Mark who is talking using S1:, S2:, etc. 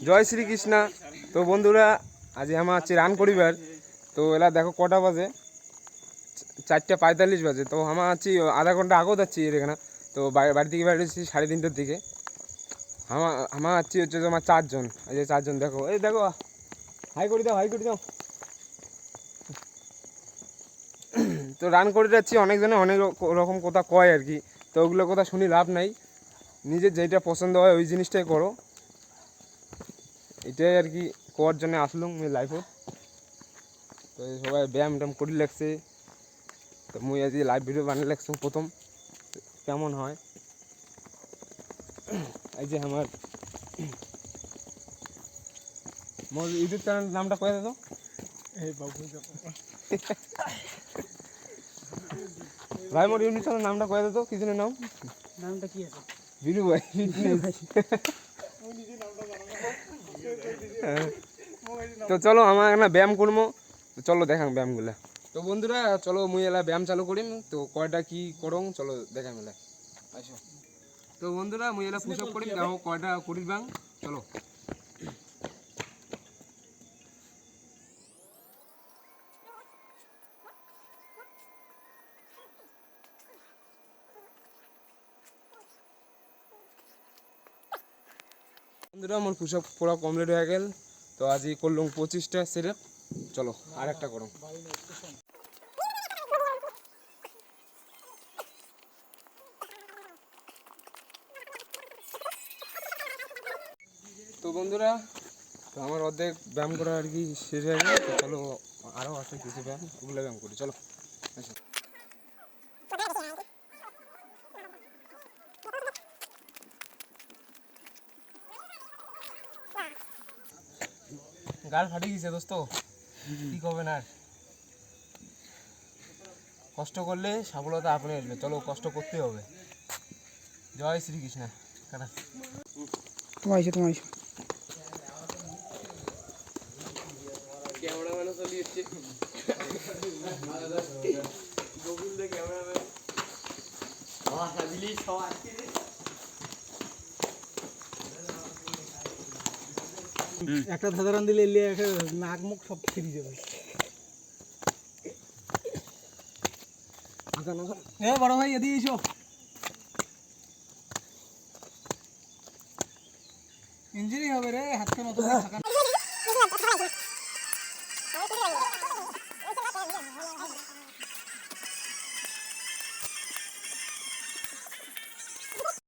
S1: জয় শ্রীকৃষ্ণা। তো বন্ধুরা আজ আমার হচ্ছে রান করিবার। তো এলা দেখো কটা বাজে, 4:45 বাজে। তো আমার হচ্ছে আধা ঘন্টা আগেও যাচ্ছি এখানে। তো বাড়ি থেকে বেরিয়েছি 3:30টার দিকে। আমার হচ্ছে তোমার 4 জন। এই যে 4 জন দেখো, এই দেখো হাই করে দাও, হাই করে দাও। তো রান করে যাচ্ছি, অনেকজনে অনেক রকম কথা কয় আর কি। তো ওগুলো কথা শুনি লাভ নাই, নিজের যেটা পছন্দ হয় ওই জিনিসটাই করো। এটাই আর কি করার জন্য আসলাম লাইফে। তো সবাই ব্যায়াম ট্যায়াম করে লাগছে। তো মুই আজ লাইভ ভিডিও বানিয়ে লাগছি প্রথম, কেমন হয়। এই যে আমার মোর ইউটিউব চ্যানেল নামটা কয়ে দাও। ভাই মোর ইউটিউব চ্যানেল নামটা কয়ে দাও, কি নাম?
S2: নামটা কি আছে?
S1: বিনু ভাই ফিটনেস। তো চলো আমার এখানে ব্যায়াম করবো, তো চলো দেখাং ব্যায়ামগুলা। তো বন্ধুরা চলো মুই এলা ব্যায়াম চালু করিম। তো কয়টা কি করং চলো দেখাম এলা, আসো। তো বন্ধুরা মুই এলা পুশ আপ করিম, দেখো কয়টা করিস বাং, চলো। বন্ধুরা আমার পুশ আপ পুরো কমপ্লিট হয়ে গেল। তো আজই করলাম 25টা সেট। চলো আর একটা করো। তো বন্ধুরা তো আমার অর্ধেক ব্যায়াম করা আর কি শেষ হয়ে গেল। তো চলো আরও আছে কিছু ব্যায়াম, ওগুলো ব্যায়াম করি, চলো আসো। গাল ফাটি গেছে দোস্ত, কি করবেন আর। কষ্ট করলে সফলতা আপনি আসবে, চলো কষ্ট করতে হবে। জয় শ্রীকৃষ্ণ। কাটা
S2: তোমার
S1: ক্যামেরাম্যানও চলে যাচ্ছে, গোবিন্দ ক্যামেরাম্যান।
S2: একটা সাধারণ দিলে নাক মুখ সব ফিরে যাবে। এ বড় ভাই এদিকে এসো। ইঞ্জুরি হবে রে, হাতটা মতো থাকা